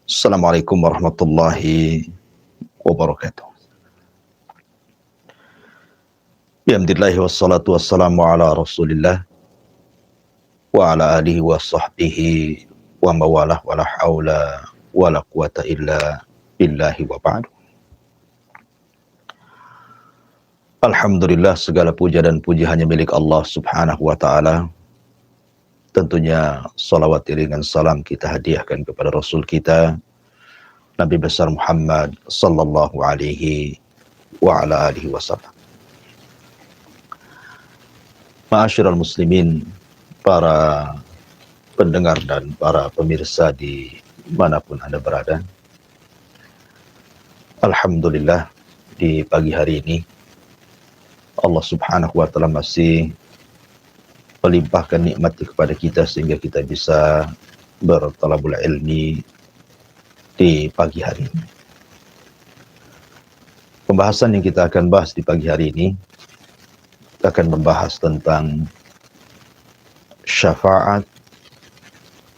Assalamualaikum warahmatullahi wabarakatuh. Bihamdillahi wassalatu wassalamu ala rasulillah wa ala alihi wa sahbihi wa mawalah wa la hawla wa la quwata illa billahi wa ba'du. Alhamdulillah, segala puja dan puji hanya milik Allah subhanahu wa ta'ala. Tentunya salawat iringan salam kita hadiahkan kepada Rasul kita Nabi besar Muhammad sallallahu alaihi wa ala alihi wasallam. Ma'asyiral muslimin, para pendengar dan para pemirsa di manapun Anda berada. Alhamdulillah, di pagi hari ini Allah subhanahu wa ta'ala masih melimpahkan nikmat kepada kita sehingga kita bisa bertalabul ilmi di pagi hari ini. Pembahasan yang kita akan bahas di pagi hari ini, kita akan membahas tentang syafaat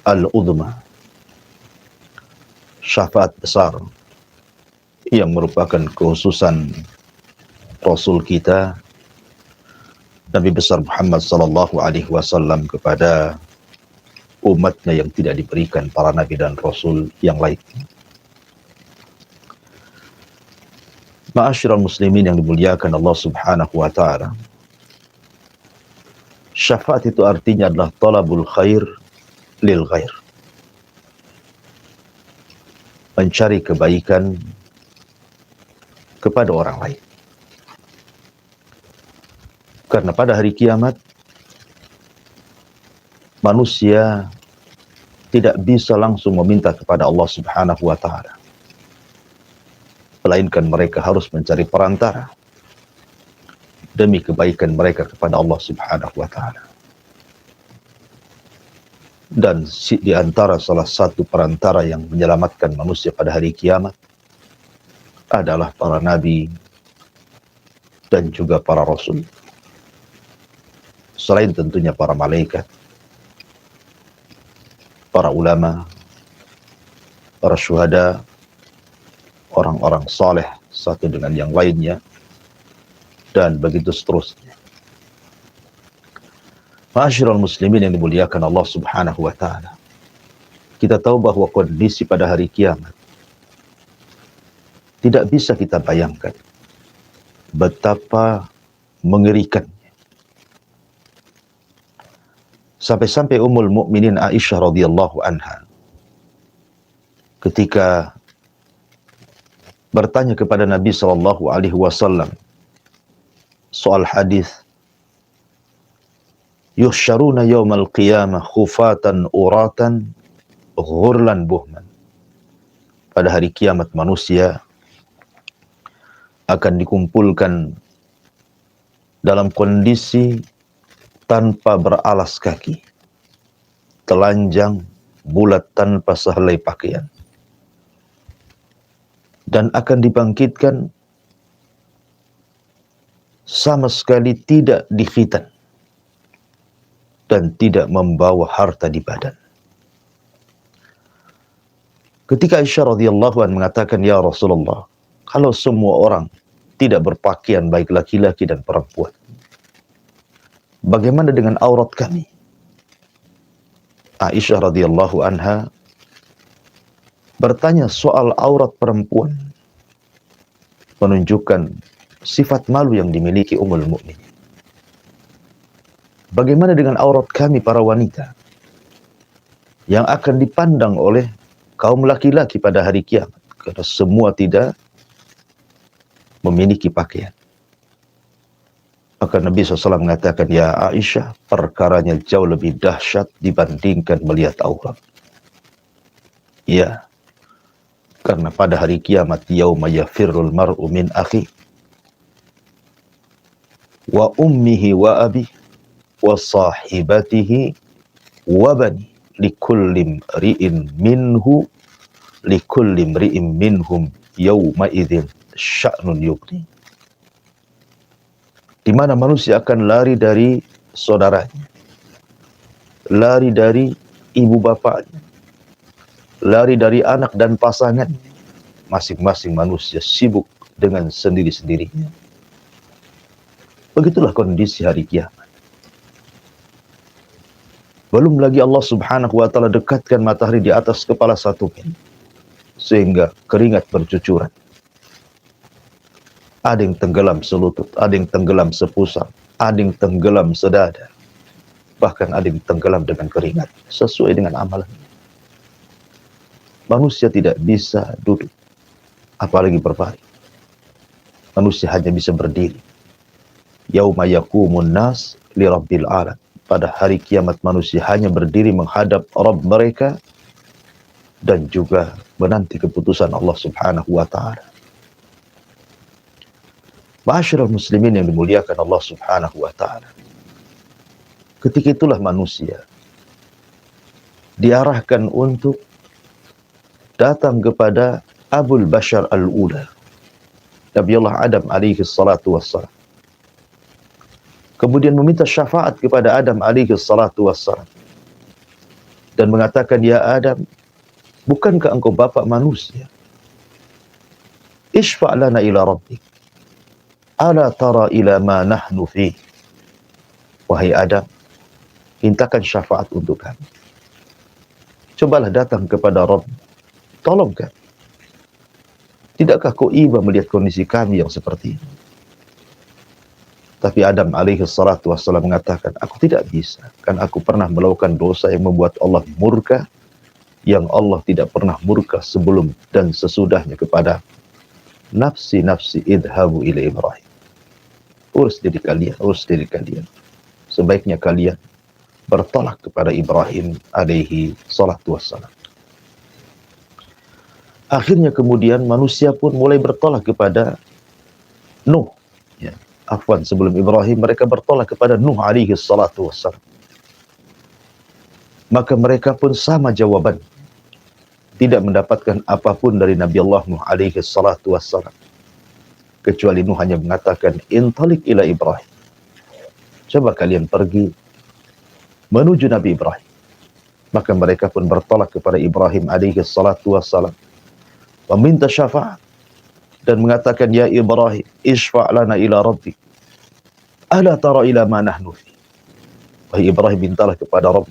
al-udhma, syafaat besar yang merupakan kekhususan Rasul kita Nabi besar Muhammad sallallahu alaihi wasallam kepada umatnya yang tidak diberikan para nabi dan rasul yang lain. Ma'asyiral muslimin yang dimuliakan Allah subhanahu wa ta'ala, syafaat itu artinya adalah talabul khair lil ghair, mencari kebaikan kepada orang lain. Karena pada hari kiamat manusia tidak bisa langsung meminta kepada Allah subhanahu wa ta'ala, melainkan mereka harus mencari perantara demi kebaikan mereka kepada Allah subhanahu wa ta'ala. Dan di antara salah satu perantara yang menyelamatkan manusia pada hari kiamat adalah para nabi dan juga para rasul, selain tentunya para malaikat, para ulama, para syuhada, orang-orang saleh satu dengan yang lainnya, dan begitu seterusnya. Ma'asyiral muslimin yang dimuliakan Allah subhanahu wa ta'ala, kita tahu bahwa kondisi pada hari kiamat tidak bisa kita bayangkan betapa mengerikannya. Sampai-sampai Ummul Mukminin Aisyah radhiyallahu anha ketika bertanya kepada Nabi sallallahu alaihi wasallam soal hadis yuhsyaruna yaumal qiyamah khufatan uratan ghurlan buhman, pada hari kiamat manusia akan dikumpulkan dalam kondisi tanpa beralas kaki, telanjang, bulat tanpa sehelai pakaian, dan akan dibangkitkan sama sekali tidak dikhitan dan tidak membawa harta di badan. Ketika Aisyah radhiyallahu anha mengatakan, "Ya Rasulullah, kalau semua orang tidak berpakaian baik laki-laki dan perempuan, bagaimana dengan aurat kami?" Aisyah radhiyallahu anha bertanya soal aurat perempuan, menunjukkan sifat malu yang dimiliki Ummul Mukminin. Bagaimana dengan aurat kami para wanita yang akan dipandang oleh kaum laki-laki pada hari kiamat, karena semua tidak memiliki pakaian. Maka Nabi SAW mengatakan, "Ya Aisyah, perkaranya jauh lebih dahsyat dibandingkan melihat aurat." Ya, karena pada hari kiamat, yauma yafirrul mar'u min akhi wa ummihi wa abi wa sahibatihi wa bani likulli mri'in minhum yauma idzin sya'nun yughni. Di mana manusia akan lari dari saudaranya, lari dari ibu bapaknya, lari dari anak dan pasangan. Masing-masing manusia sibuk dengan sendiri-sendirinya. Begitulah kondisi hari kiamat. Belum lagi Allah subhanahu wa ta'ala dekatkan matahari di atas kepala satu pin, sehingga keringat bercucuran. Ada yang tenggelam selutut, ada yang tenggelam sepusar, ada yang tenggelam sedada. Bahkan ada yang tenggelam dengan keringat, sesuai dengan amalan. Manusia tidak bisa duduk, apalagi berbaring. Manusia hanya bisa berdiri. Yauma yaqumun nas li rabbil alam. Pada hari kiamat manusia hanya berdiri menghadap Rabb mereka dan juga menanti keputusan Allah subhanahu wa ta'ala. Ma'asyiral muslimin yang dimuliakan Allah subhanahu wa ta'ala. Ketika itulah manusia diarahkan untuk datang kepada Abul Bashar al-Ula, Nabi Allah Adam alaihi salatu wassalam. Kemudian meminta syafaat kepada Adam alaihi salatu wassalam. Dan mengatakan, ya Adam, bukankah engkau bapak manusia? Ishfa' lana ila rabbik. Ala tara ila ma nahnu fi. Wahai Adam, mintakan syafaat untuk kami. Cobalah datang kepada Rabb. Tolong kami. Tidakkah kau iba melihat kondisi kami yang seperti ini? Tapi Adam alaihi salatu wassalam mengatakan, aku tidak bisa. Kan aku pernah melakukan dosa yang membuat Allah murka, yang Allah tidak pernah murka sebelum dan sesudahnya kepada nafsi idhabu ila Ibrahim. Urus diri kalian. Sebaiknya kalian bertolak kepada Ibrahim alaihi salatu wassalam. Akhirnya kemudian manusia pun mulai bertolak kepada Nuh. Ya. Afwan, sebelum Ibrahim mereka bertolak kepada Nuh alaihi salatu wassalam. Maka mereka pun sama jawaban. Tidak mendapatkan apapun dari Nabi Allah Nuh alaihi salatu wassalam. Kecuali Nuh hanya mengatakan, intalik ila Ibrahim. Coba kalian pergi menuju Nabi Ibrahim. Maka mereka pun bertolak kepada Ibrahim alaihi salatu wassalam. Meminta syafaat. Dan mengatakan, ya Ibrahim, ishfa' lana ila rabbik. Ala tara ila ma nahnu fi. Wahai Ibrahim, mintalah kepada Rabb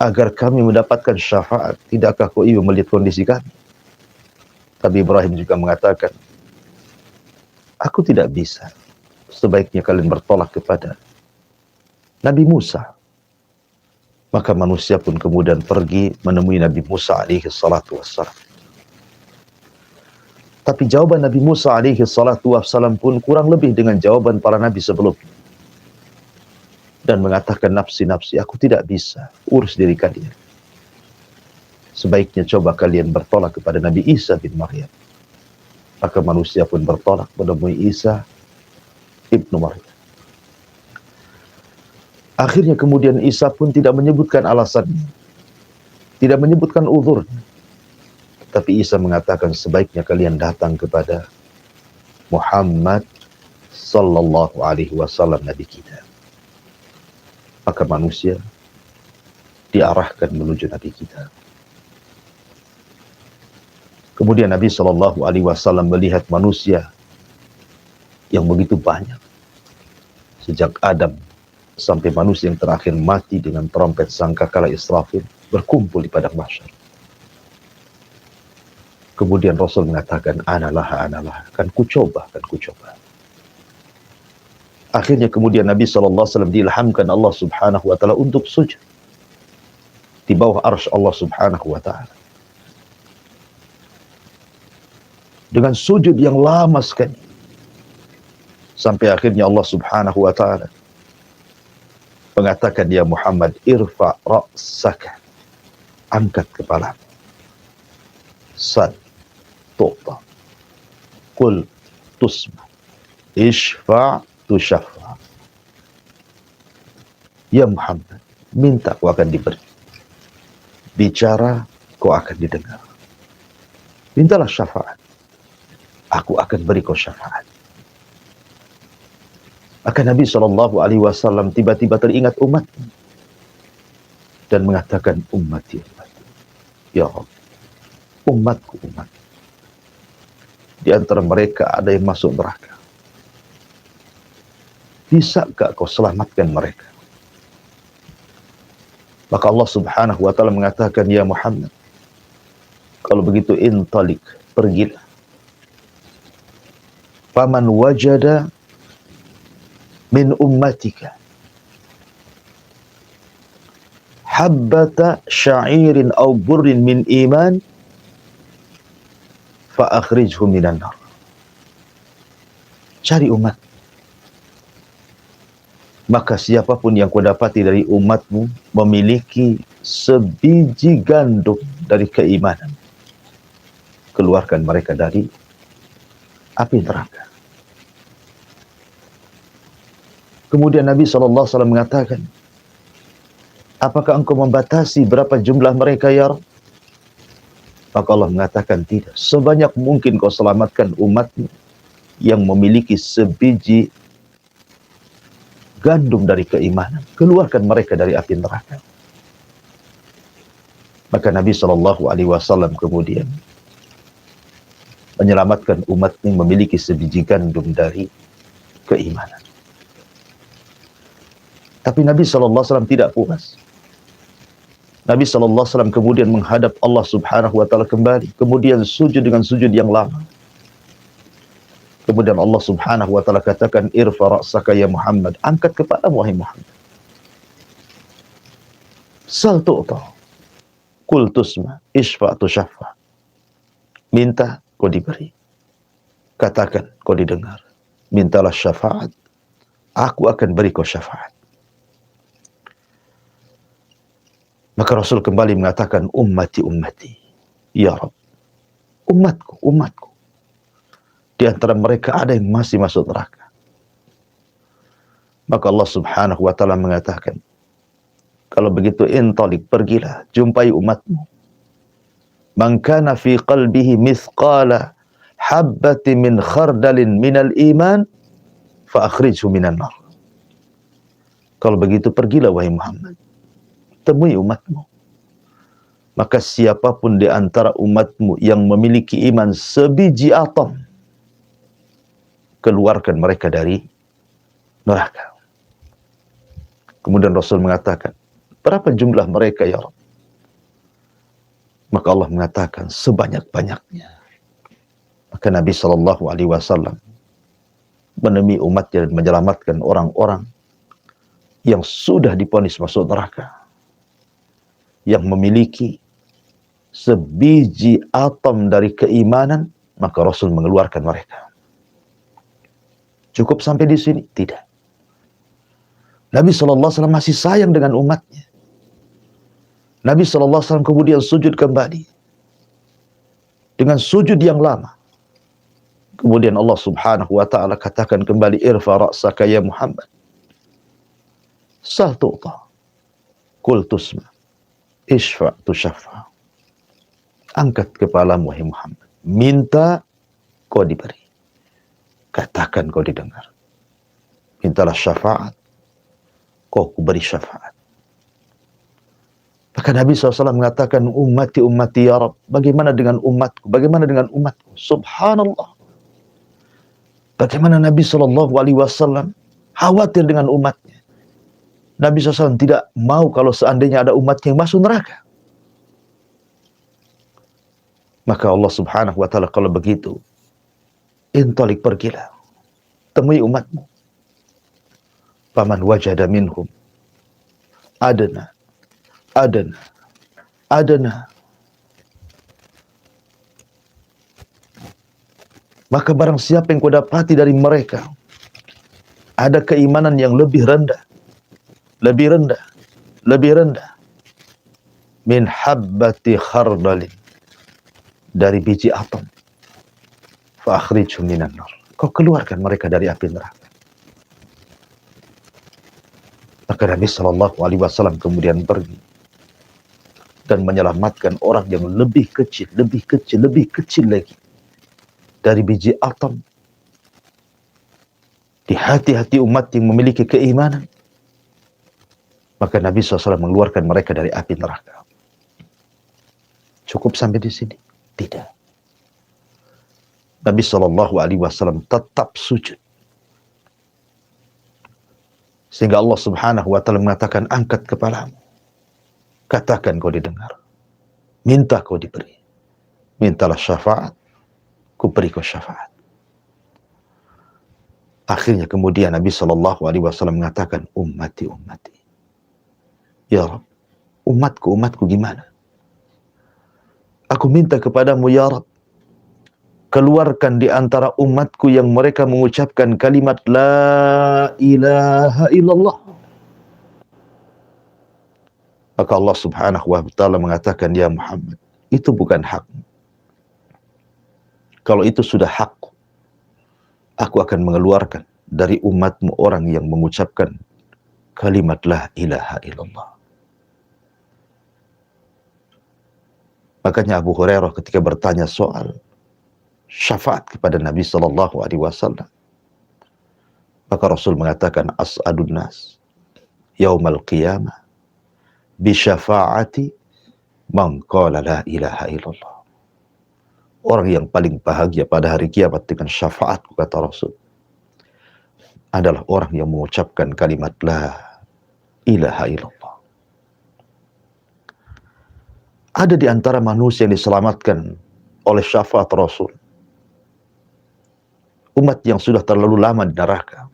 agar kami mendapatkan syafaat. Tidakkah kau ibu melihat kondisi kami? Tapi Ibrahim juga mengatakan, aku tidak bisa. Sebaiknya kalian bertolak kepada Nabi Musa. Maka manusia pun kemudian pergi menemui Nabi Musa alaihi salatu wassalam. Tapi jawaban Nabi Musa alaihi salatu wassalam pun kurang lebih dengan jawaban para nabi sebelumnya. Dan mengatakan, nafsi, aku tidak bisa. Urus diri kalian. Sebaiknya coba kalian bertolak kepada Nabi Isa bin Maryam. Maka manusia pun bertolak menemui Isa ibnu Maryam. Akhirnya kemudian Isa pun tidak menyebutkan alasannya. Tidak menyebutkan uzurnya. Tapi Isa mengatakan, sebaiknya kalian datang kepada Muhammad sallallahu alaihi wasallam, Nabi kita. Maka manusia diarahkan menuju Nabi kita. Kemudian Nabi sallallahu alaihi wasallam melihat manusia yang begitu banyak. Sejak Adam sampai manusia yang terakhir mati dengan trompet sangkakala Israfil berkumpul di padang mahsyar. Kemudian Rasul mengatakan, analah, kan ku coba. Akhirnya kemudian Nabi SAW diilhamkan Allah subhanahu wa ta'ala untuk sujud di bawah arsy Allah subhanahu wa ta'ala. Dengan sujud yang lama sekali. Sampai akhirnya Allah subhanahu wa ta'ala mengatakan, ya Muhammad, irfa' ra'saka. Angkat kepalamu. Sal tu'ta. Qul tusbu. Ishfa' tushaffa. Ya Muhammad, minta kau akan diberi. Bicara kau akan didengar. Mintalah syafaat. Aku akan beri kau syafaat. Maka Nabi SAW tiba-tiba teringat umatnya dan mengatakan, ummati. Ya Rabb, umatku, umat. Di antara mereka ada yang masuk neraka. Bisa gak kau selamatkan mereka? Maka Allah subhanahu wa ta'ala mengatakan, ya Muhammad, kalau begitu intalik, pergilah. Faman wajada min ummatika habbata sya'irin aw burrin min iman fa akhrijhu minan nar. Cari umat. Maka siapapun yang kau dapati dari umatmu memiliki sebiji gandum dari keimanan, keluarkan mereka dari api neraka. Kemudian Nabi SAW mengatakan, apakah engkau membatasi berapa jumlah mereka ya Rabb? Maka Allah mengatakan tidak. Sebanyak mungkin kau selamatkan umatmu yang memiliki sebiji gandum dari keimanan, keluarkan mereka dari api neraka. Maka Nabi SAW kemudian menyelamatkan umatnya yang memiliki sebiji gandum dari keimanan. Tapi Nabi SAW tidak puas. Nabi SAW kemudian menghadap Allah Subhanahu wa ta'ala kembali, kemudian sujud dengan sujud yang lama. Kemudian Allah Subhanahu wa ta'ala katakan, irfa ra'saka ya Muhammad, angkat kepalamu wahai Muhammad. Sal tu'ta, kul tusma, isfa' tushaffa. Minta, kau diberi. Katakan, kau didengar. Mintalah syafaat, aku akan beri kau syafaat. Maka Rasul kembali mengatakan, ummati, ummati. Ya Rabb, umatku, umatku. Di antara mereka ada yang masih masuk neraka. Maka Allah Subhanahu wa ta'ala mengatakan, kalau begitu intalik, pergilah, jumpai umatmu. Man kana fi qalbihi mithqala habbati min khardalin minal iman, fa akhrijhu minan nar. Kalau begitu pergilah wahai Muhammad, temui umatmu. Maka siapapun di antara umatmu yang memiliki iman sebiji atom, keluarkan mereka dari neraka. Kemudian Rasul mengatakan, berapa jumlah mereka ya Rabb? Maka Allah mengatakan, sebanyak-banyaknya. Maka Nabi SAW menemui umatnya dan menyelamatkan orang-orang yang sudah divonis masuk neraka, yang memiliki sebiji atom dari keimanan, maka Rasul mengeluarkan mereka. Cukup sampai di sini? Tidak. Nabi SAW masih sayang dengan umatnya. Nabi SAW kemudian sujud kembali dengan sujud yang lama. Kemudian Allah Subhanahu wa ta'ala katakan kembali, irfa ra'saka ya Muhammad, sal tu'ta, kul tusma, isfa' tushaffa. Angkat kepalamu wahai Muhammad, minta kau diberi, katakan kau didengar. Mintalah syafaat, kau beri syafaat. Maka Nabi SAW mengatakan, ummati, ummati ya Rabb, bagaimana dengan umatku? Bagaimana dengan umatku? Subhanallah. Bagaimana Nabi SAW khawatir dengan umatnya. Nabi SAW tidak mau kalau seandainya ada umatnya yang masuk neraka. Maka Allah Subhanahu wa ta'ala, kalau begitu, intalik, pergilah, temui umatmu. Faman wajada minhum adna, adna, adna. Maka barang siapa yang kau dapati dari mereka ada keimanan yang lebih rendah, lebih rendah, lebih rendah, min habbati khardalin, dari biji atom, fa akhrijhum minan nar, kau keluarkan mereka dari api neraka. Maka Nabi SAW kemudian pergi dan menyelamatkan orang yang lebih kecil, lebih kecil, lebih kecil lagi dari biji atom di hati-hati umat yang memiliki keimanan. Maka Nabi SAW mengeluarkan mereka dari api neraka. Cukup sampai di sini? Tidak. Nabi SAW tetap sujud. Sehingga Allah Subhanahu wa Ta'ala mengatakan, angkat kepalamu. Katakan kau didengar. Minta kau diberi. Mintalah syafaat, ku beri kau syafaat. Akhirnya kemudian Nabi SAW mengatakan, ummati, ummati. Ya Rabb, umatku, umatku gimana? Aku minta kepadamu ya Rabb, keluarkan di antara umatku yang mereka mengucapkan kalimat La ilaha illallah. Maka Allah Subhanahu wa Ta'ala mengatakan, ya Muhammad, itu bukan hakmu. Kalau itu sudah hakku, aku akan mengeluarkan dari umatmu orang yang mengucapkan kalimat La ilaha illallah. Makanya Abu Hurairah ketika bertanya soal syafaat kepada Nabi SAW, maka Rasul mengatakan, as'adun nas yaumal qiyamah bi syafaati man qala la ilaha illallah. Orang yang paling bahagia pada hari kiamat dengan syafaatku, kata Rasul, adalah orang yang mengucapkan kalimat la ilaha illallah. Ada di antara manusia yang diselamatkan oleh syafaat Rasul, umat yang sudah terlalu lama di neraka,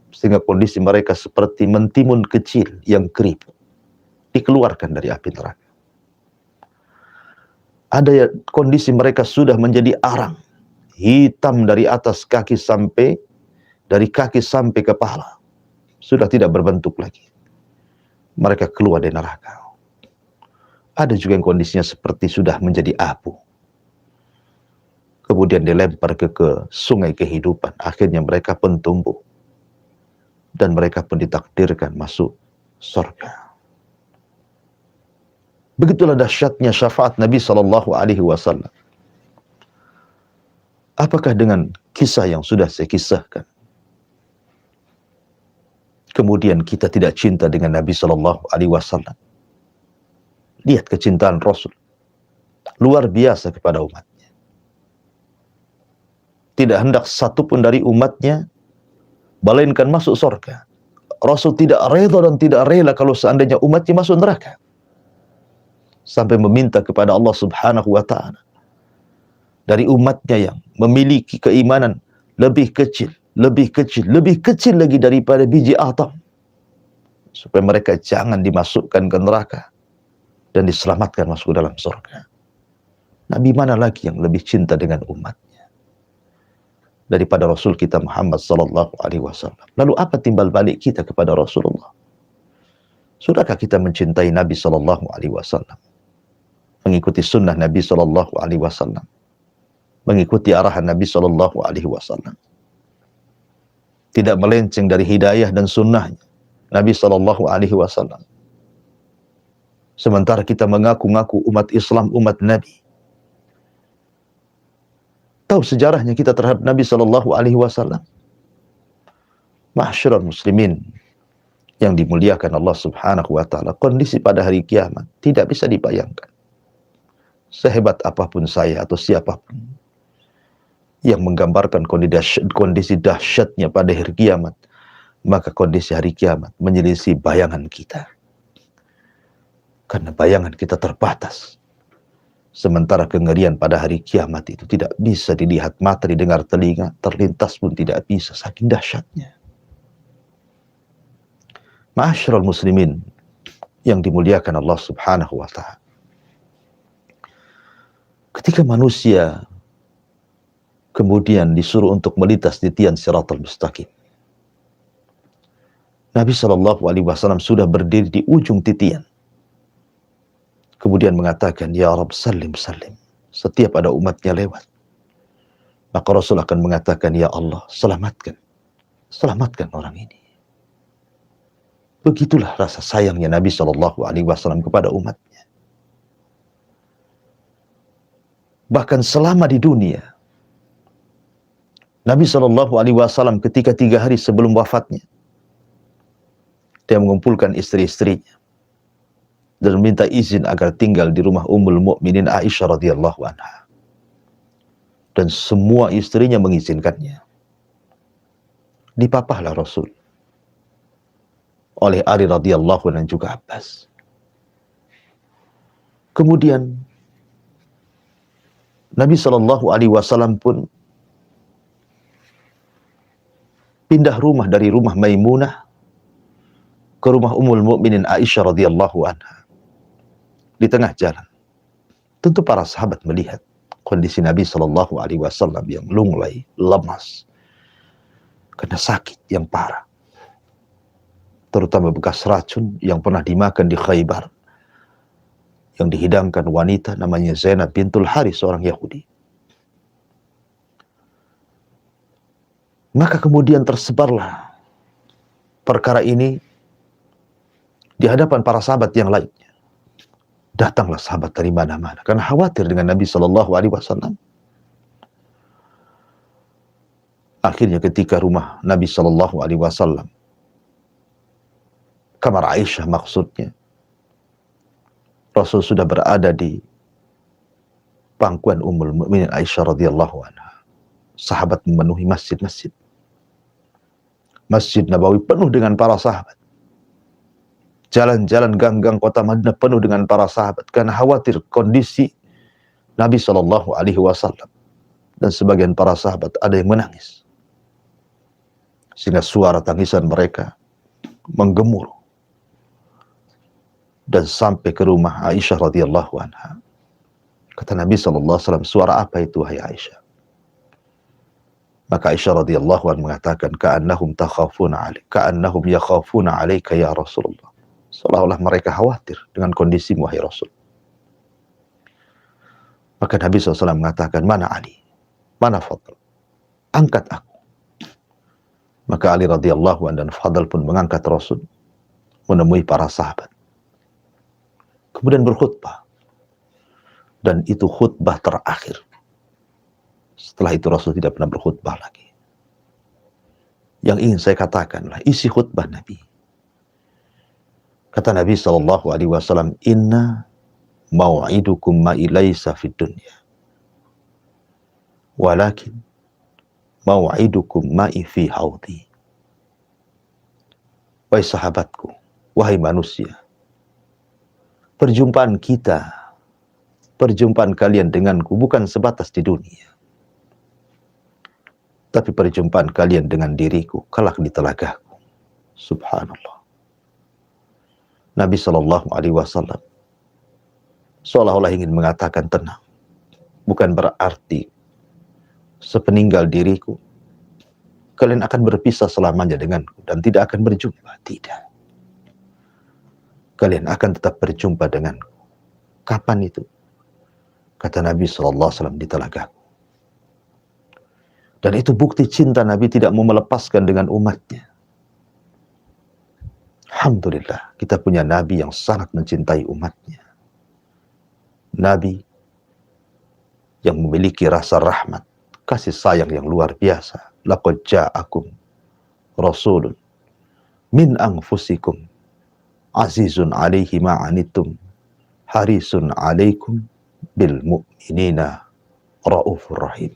sehingga kondisi mereka seperti mentimun kecil yang keriput, dikeluarkan dari api neraka. Ada kondisi mereka sudah menjadi arang, hitam dari atas kaki sampai, dari kaki sampai kepala, sudah tidak berbentuk lagi. Mereka keluar dari neraka. Ada juga yang kondisinya seperti sudah menjadi abu, kemudian dilempar ke sungai kehidupan. Akhirnya mereka pun tumbuh, dan mereka pun ditakdirkan masuk surga. Begitulah dahsyatnya syafaat Nabi SAW. Apakah dengan kisah yang sudah saya kisahkan, kemudian kita tidak cinta dengan Nabi SAW? Lihat kecintaan Rasul, luar biasa kepada umatnya. Tidak hendak satupun dari umatnya melainkan masuk surga. Rasul tidak rela dan tidak rela kalau seandainya umatnya masuk neraka. Sampai meminta kepada Allah Subhanahu wa Ta'ala, dari umatnya yang memiliki keimanan lebih kecil, lebih kecil, lebih kecil lagi daripada biji atom, supaya mereka jangan dimasukkan ke neraka dan diselamatkan masuk ke dalam surga. Nabi mana lagi yang lebih cinta dengan umatnya daripada Rasul kita Muhammad SAW? Lalu apa timbal balik kita kepada Rasulullah? Sudahkah kita mencintai Nabi SAW? Mengikuti sunnah Nabi SAW, mengikuti arahan Nabi SAW, tidak melenceng dari hidayah dan sunnahnya Nabi SAW. Sementara kita mengaku-ngaku umat Islam, umat Nabi. Tahu sejarahnya kita terhadap Nabi SAW? Ma'asyiral muslimin yang dimuliakan Allah Subhanahu wa Ta'ala, kondisi pada hari kiamat tidak bisa dibayangkan. Sehebat apapun saya atau siapapun yang menggambarkan kondisi dahsyatnya pada hari kiamat, maka kondisi hari kiamat menyelisih bayangan kita. Karena bayangan kita terbatas. Sementara kengerian pada hari kiamat itu tidak bisa dilihat mata, didengar telinga, terlintas pun tidak bisa, saking dahsyatnya. Ma'asyiral muslimin yang dimuliakan Allah Subhanahu wa Ta'ala, ketika manusia kemudian disuruh untuk melintas di tian Siratal Mustaqim, Nabi SAW sudah berdiri di ujung titian, kemudian mengatakan, ya Rabb salim salim. Setiap ada umatnya lewat, maka Rasul akan mengatakan, ya Allah selamatkan, selamatkan orang ini. Begitulah rasa sayangnya Nabi SAW kepada umatnya. Bahkan selama di dunia, Nabi SAW ketika 3 hari sebelum wafatnya, dia mengumpulkan istri-istrinya. dan minta izin agar tinggal di rumah Ummul Mukminin Aisyah radhiyallahu anha. Dan semua istrinya mengizinkannya. Dipapahlah Rasul oleh Ali radhiyallahu anhu dan juga Abbas. Kemudian Nabi Shallallahu Alaihi Wasallam pun pindah rumah dari rumah Maimunah ke rumah Ummul Mukminin Aisyah radhiyallahu anha. Di tengah jalan, tentu para sahabat melihat kondisi Nabi Shallallahu Alaihi Wasallam yang lunglai, lemas, karena sakit yang parah, terutama bekas racun yang pernah dimakan di Khaybar, yang dihidangkan wanita namanya Zainab bintul Haris, seorang Yahudi. Maka kemudian tersebarlah perkara ini di hadapan para sahabat yang lainnya. Datanglah sahabat dari mana-mana karena khawatir dengan Nabi Shallallahu Alaihi Wasallam. Akhirnya ketika rumah Nabi Shallallahu Alaihi Wasallam, kamar Aisyah maksudnya, Rasul sudah berada di pangkuan Ummul Mukminin Aisyah radhiyallahu anha. Sahabat memenuhi masjid-masjid. Masjid Nabawi penuh dengan para sahabat. Jalan-jalan gang-gang kota Madinah penuh dengan para sahabat karena khawatir kondisi Nabi Shallallahu Alaihi Wasallam. Dan sebagian para sahabat ada yang menangis, sehingga suara tangisan mereka menggemuruh dan sampai ke rumah Aisyah radhiyallahu anha. Kata Nabi Shallallahu Alaihi Wasallam, suara apa itu hai Aisyah? Maka Aisyah radhiyallahu anha mengatakan, ka'annahum takhafuna alaik, ka'annahum yakhafuna alaika ya Rasulullah. Seolah-olah mereka khawatir dengan kondisimu wahai Rasul. Maka Nabi SAW mengatakan, mana Ali? Mana Fadl? Angkat aku. Maka Ali radhiyallahu anhu dan Fadl pun mengangkat Rasul, menemui para sahabat. Kemudian berkhutbah. Dan itu khutbah terakhir. Setelah itu Rasul tidak pernah berkhutbah lagi. Yang ingin saya katakanlah isi khutbah Nabi. Kata Nabi Shallallahu Alaihi Wasallam, inna mau'idukum ma'i laisa fid dunya, walakin mau'idukum ma'i fi haudi. Wahai sahabatku, wahai manusia, perjumpaan kita, perjumpaan kalian denganku bukan sebatas di dunia, tapi perjumpaan kalian dengan diriku kelak di telagaku. Subhanallah. Nabi Shallallahu Alaihi Wasallam seolah-olah ingin mengatakan, tenang, bukan berarti sepeninggal diriku kalian akan berpisah selamanya denganku dan tidak akan berjumpa. Tidak. Kalian akan tetap berjumpa denganku. Kapan itu? Kata Nabi Shallallahu Alaihi Wasallam, di telagaku. Dan itu bukti cinta Nabi tidak mau melepaskan dengan umatnya. Alhamdulillah, kita punya Nabi yang sangat mencintai umatnya. Nabi yang memiliki rasa rahmat, kasih sayang yang luar biasa. Laqad ja'akum rasulun min anfusikum azizun alaihi ma'anitum harisun alaikum bil mu'minina raufur rahim.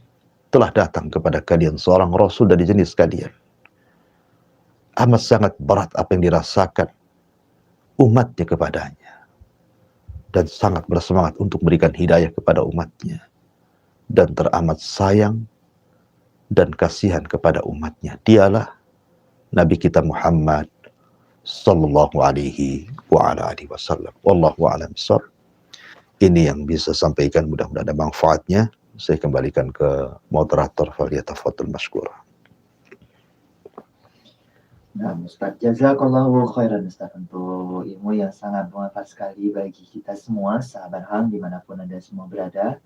Telah datang kepada kalian seorang Rasul dari jenis kalian. Amat sangat berat apa yang dirasakan umatnya kepadanya. Dan sangat bersemangat untuk memberikan hidayah kepada umatnya. Dan teramat sayang dan kasihan kepada umatnya. Dialah Nabi kita Muhammad sallallahu alaihi wa ala alihi wasallam. Wallahu a'lam bishawab. Ini yang bisa sampaikan, mudah-mudahan ada manfaatnya. Saya kembalikan ke moderator, falyatafaddal mashkura. Nah, Ustaz, jazakallahu khairan Ustaz untuk ilmu yang sangat bermanfaat sekali bagi kita semua, sahabat HAM dimanapun Anda semua berada.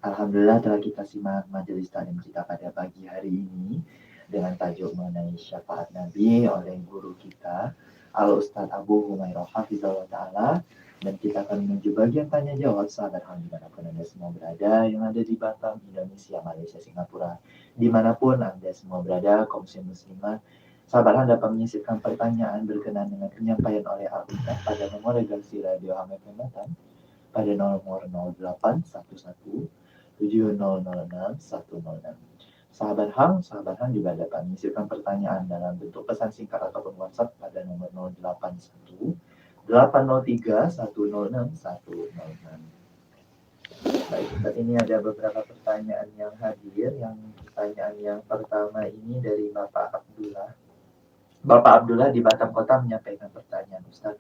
Alhamdulillah telah kita simak majelis taklim kita pada pagi hari ini dengan tajuk mengenai syafaat Nabi oleh guru kita, Al-Ustaz Abu Humairah Hafizahullah Ta'ala. Dan kita akan menuju bagian tanya jawab sahabat HAM dimanapun Anda semua berada, yang ada di Batam, Indonesia, Malaysia, Singapura, dimanapun Anda semua berada, kaum muslimat Sahabat Han dapat menyisipkan pertanyaan berkenaan dengan penyampaian oleh Al-Ustaz pada nomor redaksi Radio Ham FM Batam pada nomor 0811 7006 106. Sahabat Hang juga dapat menyisipkan pertanyaan dalam bentuk pesan singkat ataupun WhatsApp pada nomor 081 803 106 106. Baik, Ustaz, ini ada beberapa pertanyaan yang hadir. Yang pertanyaan yang pertama ini dari Bapak Abdullah. Bapak Abdullah di Batam Kota menyampaikan pertanyaan, Ustaz,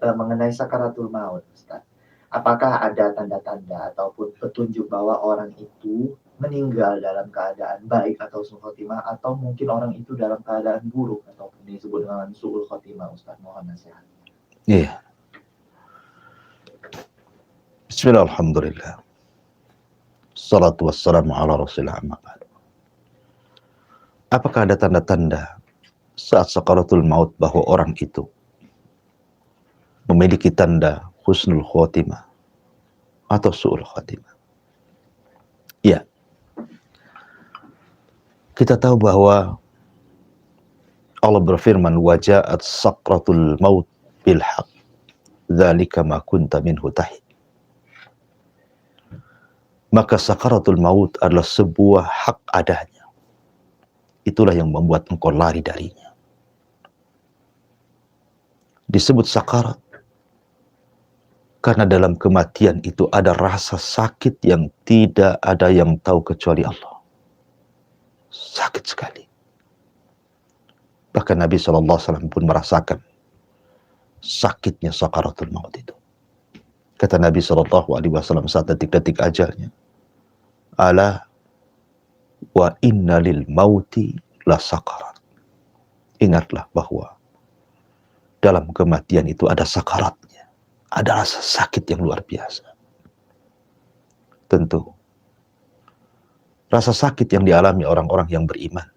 mengenai sakaratul maut, Ustaz. Apakah ada tanda-tanda ataupun petunjuk bahwa orang itu meninggal dalam keadaan baik atau su'ul khotimah, atau mungkin orang itu dalam keadaan buruk ataupun disebut dengan su'ul khotimah, Ustaz? Mohon nasihat. Iya. Bismillah, alhamdulillah. Salatu wassalamu ala rasulillah amma ba'du. Apakah ada tanda-tanda saat sakaratul maut bahwa orang itu memiliki tanda husnul khotimah atau su'ul khotimah? Ya. Kita tahu bahwa Allah berfirman, waja'at sakratul maut bil haq dzalika ma kunta minhu tahid. Maka sakaratul maut adalah sebuah hak adanya. Itulah yang membuat engkau lari darinya. Disebut sakarat karena dalam kematian itu ada rasa sakit yang tidak ada yang tahu kecuali Allah. Sakit sekali. Bahkan Nabi SAW pun merasakan sakitnya sakaratul maut itu. Kata Nabi SAW saat detik-detik ajalnya, ala wa inna lil mauti la sakarat. Ingatlah bahwa dalam kematian itu ada sakaratnya, ada rasa sakit yang luar biasa. Tentu rasa sakit yang dialami orang-orang yang beriman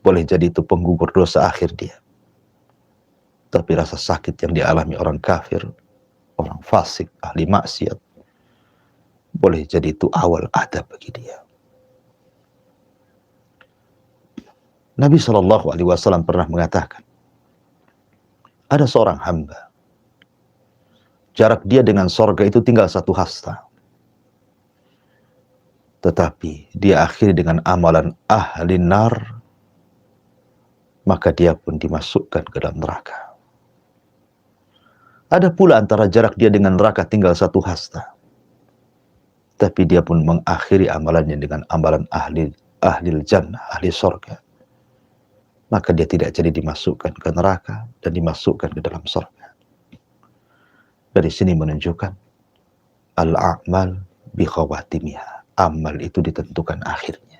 boleh jadi itu penggugur dosa akhir dia. Tapi rasa sakit yang dialami orang kafir, orang fasik, ahli maksiat, boleh jadi itu awal adab bagi dia. Nabi SAW pernah mengatakan, ada seorang hamba, jarak dia dengan sorga itu tinggal 1 hasta. Tetapi dia akhiri dengan amalan ahli nar, maka dia pun dimasukkan ke dalam neraka. Ada pula antara jarak dia dengan neraka tinggal 1 hasta. Tapi dia pun mengakhiri amalannya dengan amalan ahli jannah, ahli sorga. Maka dia tidak jadi dimasukkan ke neraka dan dimasukkan ke dalam sorga. Dari sini menunjukkan al-a'mal bi khawatimiha. Amal itu ditentukan akhirnya.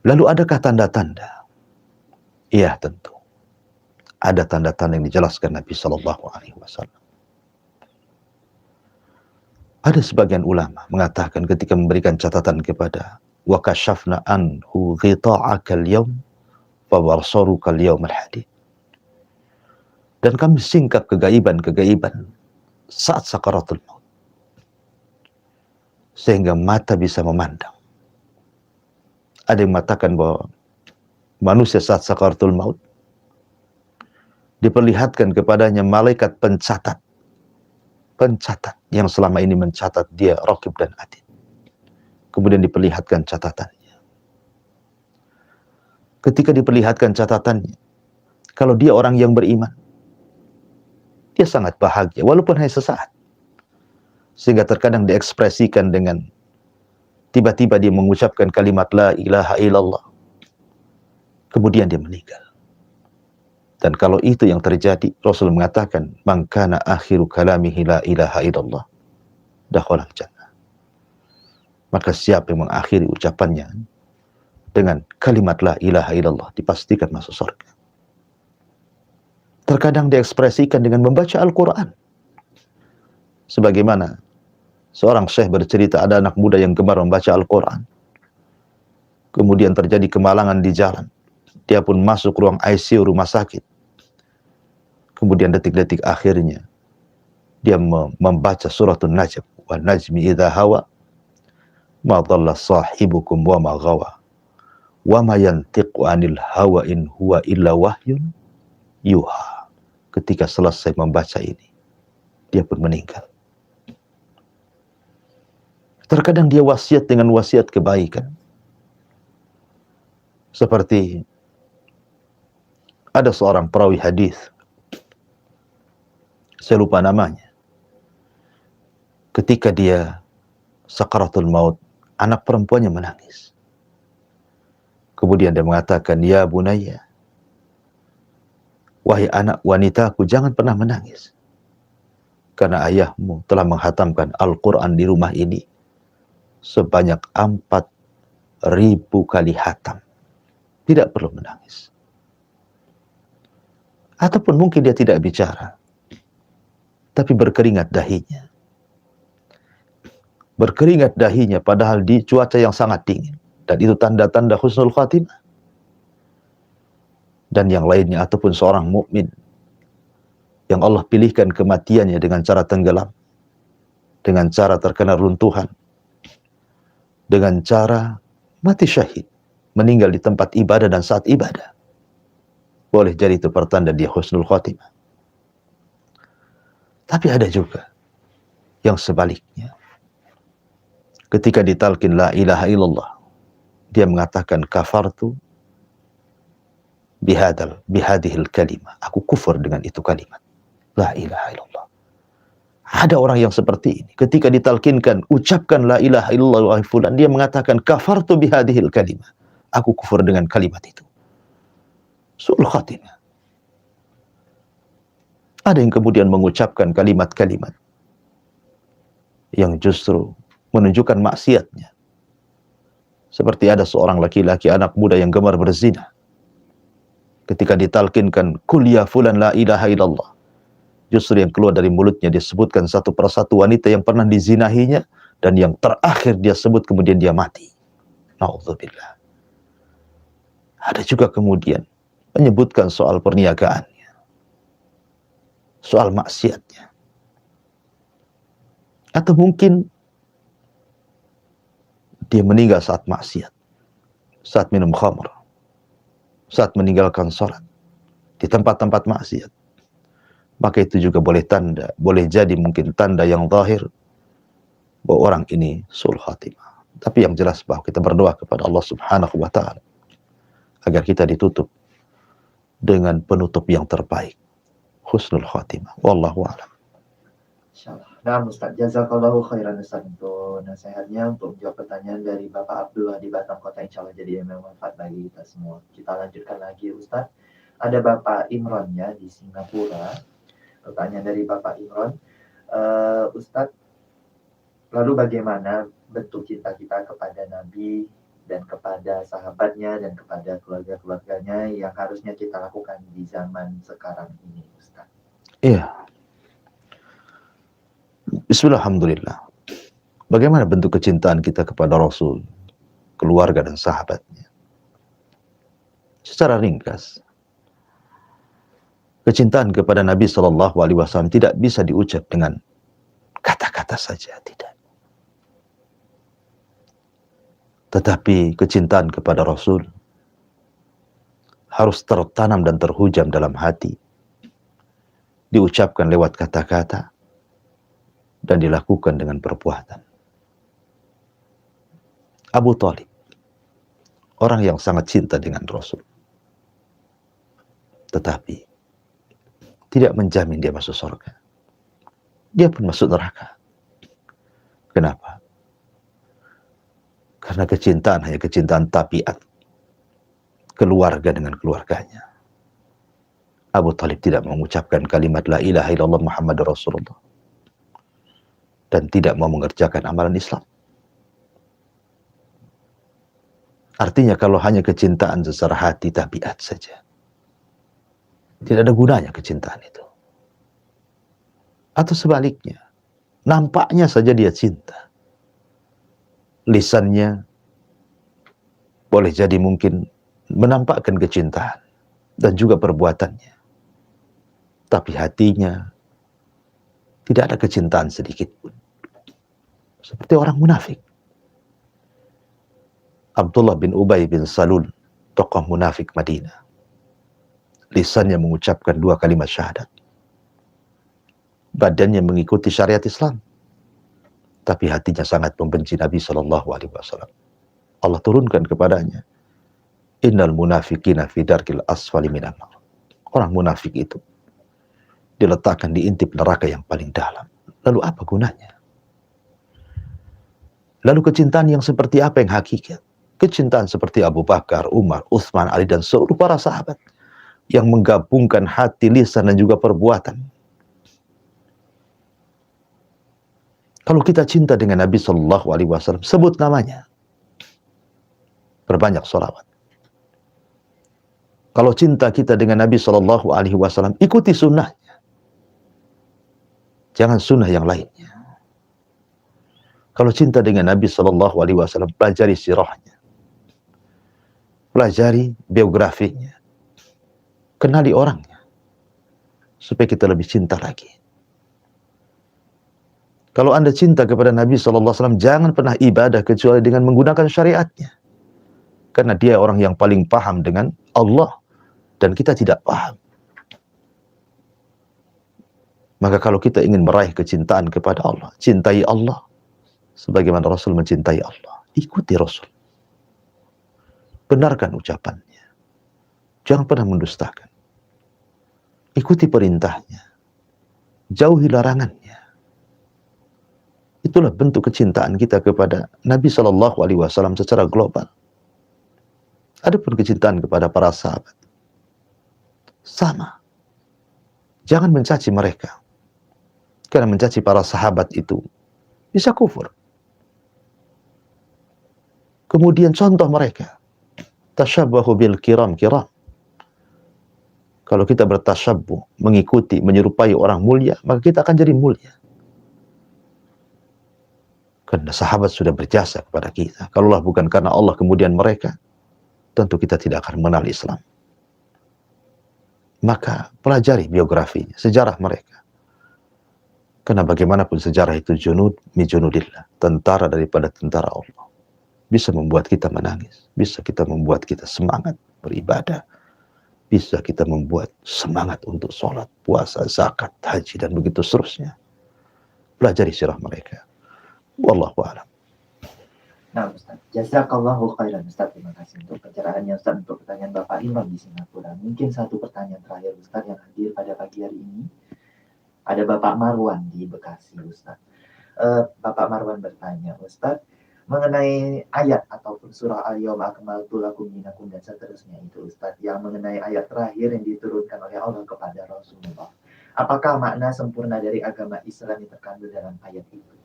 Lalu adakah tanda-tanda? Iya, tentu. Ada tanda-tanda yang dijelaskan Nabi SAW. Ada sebagian ulama mengatakan ketika memberikan catatan kepada wa kashafna anhu ghita'akal yawm fa barsarukal yawmal hadid. Dan kami singkap kegaiban-kegaiban saat sakaratul maut, sehingga mata bisa memandang. Ada yang mengatakan bahwa manusia saat sakaratul maut diperlihatkan kepadanya malaikat pencatat yang selama ini mencatat dia raqib dan atid. Kemudian diperlihatkan catatannya. Ketika diperlihatkan catatannya, kalau dia orang yang beriman, dia sangat bahagia walaupun hanya sesaat. Sehingga terkadang diekspresikan dengan tiba-tiba dia mengucapkan kalimat la ilaha illallah, kemudian dia meninggal. Dan kalau itu yang terjadi, Rasul mengatakan, man kana akhiru kalamihi la ilaha illallah, dakhalal jannah. Maka siapa yang mengakhiri ucapannya dengan kalimat la ilaha illallah, dipastikan masuk surga. Terkadang diekspresikan dengan membaca Al-Quran. Sebagaimana seorang syekh bercerita, ada anak muda yang gemar membaca Al-Quran. Kemudian terjadi kemalangan di jalan. Dia pun masuk ruang ICU rumah sakit. Kemudian detik-detik akhirnya dia membaca suratul Najm, wa najmi idza hawa ma dhalla sahibukum wa ma ghawa wa ma yantiqu 'anil hawa in huwa illa wahyun yuha. Ketika selesai membaca ini, dia pun meninggal. Terkadang dia wasiat dengan wasiat kebaikan. Seperti ada seorang perawi hadis, saya lupa namanya. Ketika dia sakaratul maut, anak perempuannya menangis. Kemudian dia mengatakan, ya bunayya, wahai anak wanitaku, jangan pernah menangis. Karena ayahmu telah menghatamkan Al-Quran di rumah ini sebanyak 4.000 kali hatam. Tidak perlu menangis. Ataupun mungkin dia tidak bicara, tapi berkeringat dahinya. Berkeringat dahinya padahal di cuaca yang sangat dingin. Dan itu tanda-tanda husnul khatimah. Dan yang lainnya, ataupun seorang mukmin yang Allah pilihkan kematiannya dengan cara tenggelam, dengan cara terkena runtuhan, dengan cara mati syahid, meninggal di tempat ibadah dan saat ibadah. Boleh jadi itu pertanda dia husnul khatimah. Tapi ada juga yang sebaliknya. Ketika ditalkin la ilaha illallah, dia mengatakan kafartu bihadihil kalimah. Aku kufur dengan itu kalimat. La ilaha illallah. Ada orang yang seperti ini. Ketika ditalkinkan, ucapkan la ilaha illallah wa fulan, dia mengatakan kafartu bihadihil kalimah. Aku kufur dengan kalimat itu. Su'ul khatimah. Ada yang kemudian mengucapkan kalimat-kalimat yang justru menunjukkan maksiatnya. Seperti ada seorang laki-laki anak muda yang gemar berzina. Ketika ditalkinkan kul ya fulan la ilaha illallah, justru yang keluar dari mulutnya disebutkan satu persatu wanita yang pernah dizinahinya, dan yang terakhir dia sebut kemudian dia mati. Na'udzubillah. Ada juga kemudian menyebutkan soal perniagaannya, soal maksiatnya. Atau mungkin dia meninggal saat maksiat, saat minum khamr, saat meninggalkan sholat, di tempat-tempat maksiat. Maka itu juga boleh jadi mungkin tanda yang zahir bahwa orang ini su'ul khatimah. Tapi yang jelas bahwa kita berdoa kepada Allah Subhanahu wa ta'ala agar kita ditutup dengan penutup yang terbaik, husnul khatimah. Wallahu a'lam. Insyaallah. Nah, Ustaz, jazakallahu khairan Ustaz untuk nasihatnya, untuk menjawab pertanyaan dari Bapak Abdullah di Batam Kota. Insyaallah jadi yang bermanfaat bagi kita semua. Kita lanjutkan lagi Ustaz. Ada Bapak Imron ya di Singapura. Pertanyaan dari Bapak Imron, Ustaz, lalu bagaimana bentuk cinta kita kepada Nabi dan kepada sahabatnya dan kepada keluarga-keluarganya yang harusnya kita lakukan di zaman sekarang ini, Ustaz? Iya. Bismillahirrahmanirrahim. Bagaimana bentuk kecintaan kita kepada Rasul, keluarga dan sahabatnya? Secara ringkas, kecintaan kepada Nabi SAW tidak bisa diucap dengan kata-kata saja, tidak. Tetapi kecintaan kepada Rasul harus tertanam dan terhujam dalam hati, diucapkan lewat kata-kata, dan dilakukan dengan perbuatan. Abu Thalib, orang yang sangat cinta dengan Rasul, tetapi tidak menjamin dia masuk surga. Dia pun masuk neraka. Kenapa? Karena kecintaan hanya kecintaan tabiat, keluarga dengan keluarganya. Abu Thalib tidak mengucapkan kalimat la ilaha illallah Muhammad Rasulullah, dan tidak mau mengerjakan amalan Islam. Artinya kalau hanya kecintaan secara hati tabiat saja, tidak ada gunanya kecintaan itu. Atau sebaliknya, nampaknya saja dia cinta, lisannya boleh jadi mungkin menampakkan kecintaan dan juga perbuatannya, tapi hatinya tidak ada kecintaan sedikit pun. Seperti orang munafik. Abdullah bin Ubay bin Salul tokoh munafik Madinah. Lisannya mengucapkan 2 kalimat syahadat. Badannya mengikuti syariat Islam. Tapi hatinya sangat membenci Nabi SAW. Allah turunkan kepadanya, innal munafiqina fi darkil asfali minan nar. Orang munafik itu diletakkan di intip neraka yang paling dalam. Lalu apa gunanya? Lalu kecintaan yang seperti apa yang hakikat? Kecintaan seperti Abu Bakar, Umar, Utsman, Ali, dan seluruh para sahabat yang menggabungkan hati, lisan, dan juga perbuatan. Kalau kita cinta dengan Nabi SAW, sebut namanya. Berbanyak sholawat. Kalau cinta kita dengan Nabi SAW, ikuti sunnahnya. Jangan sunnah yang lainnya. Kalau cinta dengan Nabi SAW, pelajari sirahnya. Pelajari biografinya. Kenali orangnya. Supaya kita lebih cinta lagi. Kalau Anda cinta kepada Nabi SAW, jangan pernah ibadah kecuali dengan menggunakan syariatnya. Karena dia orang yang paling paham dengan Allah. Dan kita tidak paham. Maka kalau kita ingin meraih kecintaan kepada Allah, cintai Allah. Sebagaimana Rasul mencintai Allah. Ikuti Rasul. Benarkan ucapannya. Jangan pernah mendustakan. Ikuti perintahnya. Jauhi larangannya. Itulah bentuk kecintaan kita kepada Nabi SAW secara global. Adapun kecintaan kepada para sahabat, sama. Jangan mencaci mereka. Karena mencaci para sahabat itu bisa kufur. Kemudian contoh mereka. Tashabbahu bil kiram. Kalau kita bertashabbuh, mengikuti, menyerupai orang mulia, maka kita akan jadi mulia. Karena sahabat sudah berjasa kepada kita. Kalaulah bukan karena Allah kemudian mereka, tentu kita tidak akan mengenal Islam. Maka pelajari biografinya, sejarah mereka. Karena bagaimanapun sejarah itu junud mi junudillah, tentara daripada tentara Allah. Bisa membuat kita menangis, bisa kita membuat kita semangat beribadah, bisa kita membuat semangat untuk sholat, puasa, zakat, haji, dan begitu seterusnya. Pelajari sirah mereka. Wallahu a'lam. Nah Ustaz, jazakallahu khairan Ustaz, terima kasih untuk pencerahannya Ustaz untuk pertanyaan Bapak Imam di Singapura. Mungkin satu pertanyaan terakhir Ustaz yang hadir pada pagi hari ini. Ada Bapak Marwan di Bekasi Ustaz. Bapak Marwan bertanya Ustaz, mengenai ayat ataupun surah Al-Yawma akmaltu lakum dinakum dan seterusnya itu Ustaz, yang mengenai ayat terakhir yang diturunkan oleh Allah kepada Rasulullah. Apakah makna sempurna dari agama Islam yang terkandung dalam ayat itu?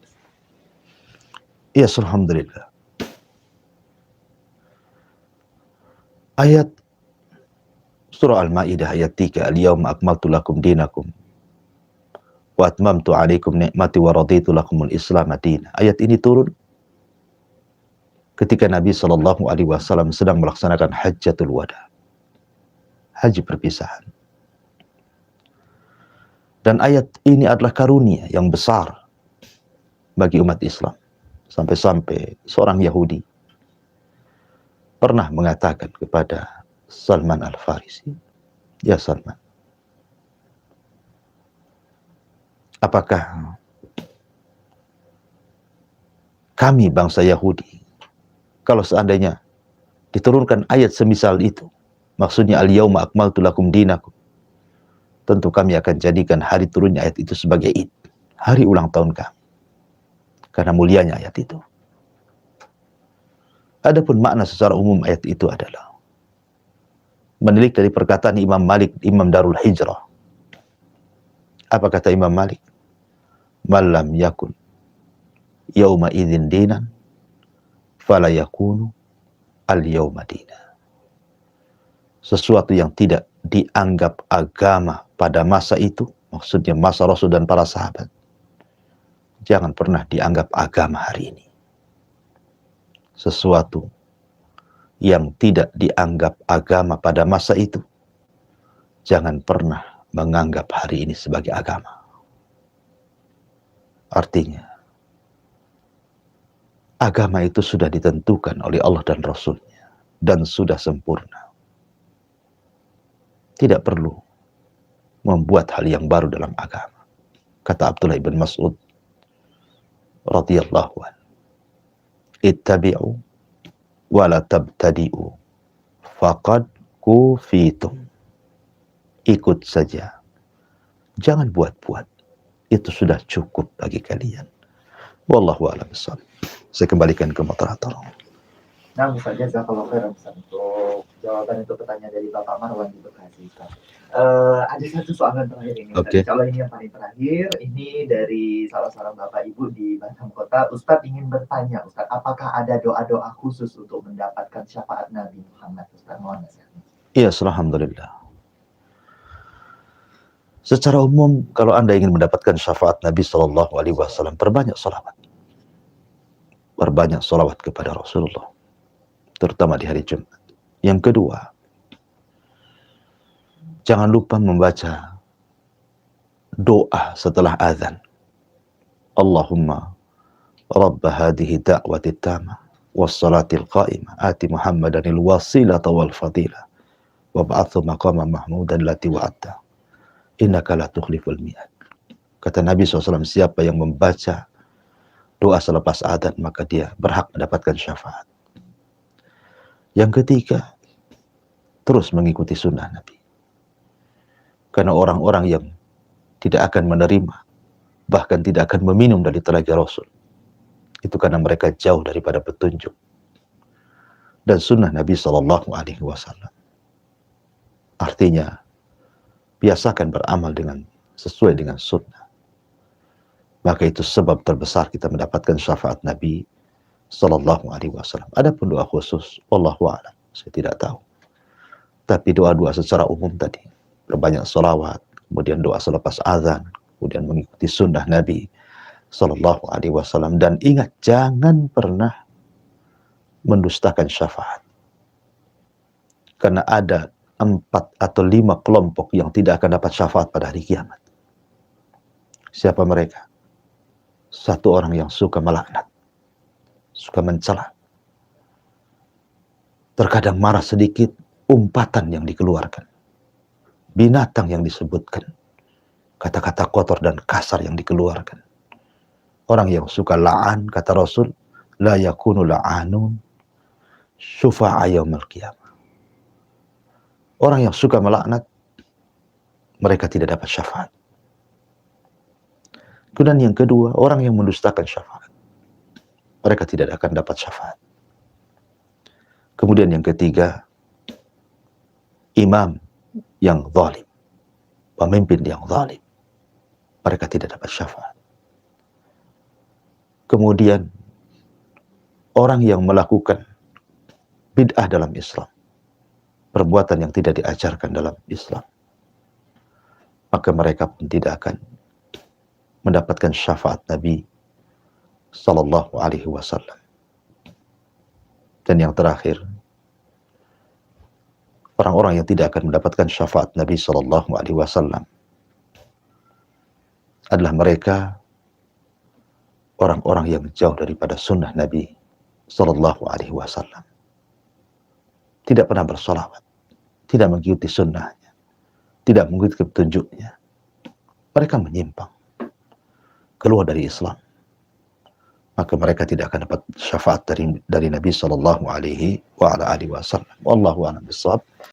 Ya, alhamdulillah. Ayat surah Al-Maidah ayat 3, Al-Yawma akmaltu lakum dinakum wa atmamtu alaikum ni'mati wa raditu lakumul Islam madina. Ayat ini turun ketika Nabi SAW sedang melaksanakan Hajjatul Wada, haji perpisahan. Dan ayat ini adalah karunia yang besar bagi umat Islam. Sampai-sampai seorang Yahudi pernah mengatakan kepada Salman Al-Farisi, ya Salman, apakah kami bangsa Yahudi, kalau seandainya diturunkan ayat semisal itu, maksudnya al-yawma akmaltu lakum dinakum, tentu kami akan jadikan hari turunnya ayat itu sebagai Id, hari ulang tahun kami. Karena mulianya ayat itu. Adapun makna secara umum ayat itu adalah menilik dari perkataan Imam Malik, Imam Darul Hijrah. Apa kata Imam Malik? Malam yakun yauma idzin dinan fala yakunu al yauma dina. Sesuatu yang tidak dianggap agama pada masa itu, maksudnya masa Rasul dan para sahabat, jangan pernah dianggap agama hari ini. Sesuatu yang tidak dianggap agama pada masa itu, jangan pernah menganggap hari ini sebagai agama. Artinya, agama itu sudah ditentukan oleh Allah dan Rasul-Nya. dan sudah sempurna. Tidak perlu membuat hal yang baru dalam agama. Kata Abdullah bin Mas'ud radhiyallahu anhu, ittabi'u wa la tabtadi'u faqad kufitum. Ikut saja, jangan buat-buat, itu sudah cukup bagi kalian. Wallahu a'lam bishawab. Saya kembalikan ke moderator. Nah, Ustaz, jazakallahu khairan Ustaz untuk jawaban untuk pertanyaan dari Bapak Marwan di Bekasi, Ustaz. Ada satu soalan terakhir ini, Ustaz. Kalau ini yang paling terakhir, ini dari salah seorang Bapak Ibu di Batam Kota. Ustaz ingin bertanya, Ustaz, apakah ada doa-doa khusus untuk mendapatkan syafaat Nabi Muhammad, Ustaz? Mohon nasihatnya. Iya, alhamdulillah. Secara umum, kalau Anda ingin mendapatkan syafaat Nabi SAW, perbanyak salawat. Perbanyak salawat kepada Rasulullah, terutama di hari Jumat. Yang kedua, jangan lupa membaca doa setelah azan. Allahumma Rabb hadhihi da'wati tamah wassalatil qa'imah ati Muhammadanil wasilata wal fadilah wab'athu maqaman mahmudan lati wa'atta innaka la tukhliful mi'ad. Kata Nabi SAW, siapa yang membaca doa selepas adzan maka dia berhak mendapatkan syafaat. Yang ketiga, terus mengikuti sunnah Nabi. Karena orang-orang yang tidak akan menerima, bahkan tidak akan meminum dari telaga Rasul, itu karena mereka jauh daripada petunjuk dan sunnah Nabi SAW. Artinya, biasakan beramal sesuai dengan sunnah. Maka itu sebab terbesar kita mendapatkan syafaat Nabi SAW. Adapun doa khusus, wallahu a'lam, saya tidak tahu. Tapi doa-doa secara umum tadi, berbanyak sholawat, kemudian doa selepas azan, kemudian mengikuti sunnah Nabi SAW. Dan ingat, jangan pernah mendustakan syafaat. Karena ada 4 atau 5 kelompok yang tidak akan dapat syafaat pada hari kiamat. Siapa mereka? Satu orang yang suka melaknat, suka mencela. Terkadang marah sedikit, umpatan yang dikeluarkan, binatang yang disebutkan, kata-kata kotor dan kasar yang dikeluarkan. Orang yang suka la'an, kata Rasul, la yakunu la'anun syufa'a yaumil qiyamah. Orang yang suka melaknat, mereka tidak dapat syafaat. Kemudian yang kedua, orang yang mendustakan syafaat, mereka tidak akan dapat syafaat. Kemudian yang ketiga, imam yang zalim, pemimpin yang zalim, mereka tidak dapat syafaat. Kemudian orang yang melakukan bid'ah dalam Islam, perbuatan yang tidak diajarkan dalam Islam, maka mereka pun tidak akan mendapatkan syafaat Nabi SAW. Dan yang terakhir, orang-orang yang tidak akan mendapatkan syafaat Nabi SAW adalah mereka orang-orang yang jauh daripada sunnah Nabi SAW. Tidak pernah bersolawat, tidak mengikuti sunnahnya, tidak mengikuti petunjuknya. Mereka menyimpang, keluar dari Islam. Maka mereka tidak akan dapat syafaat dari Nabi SAW. Wallahu a'lam bishawab.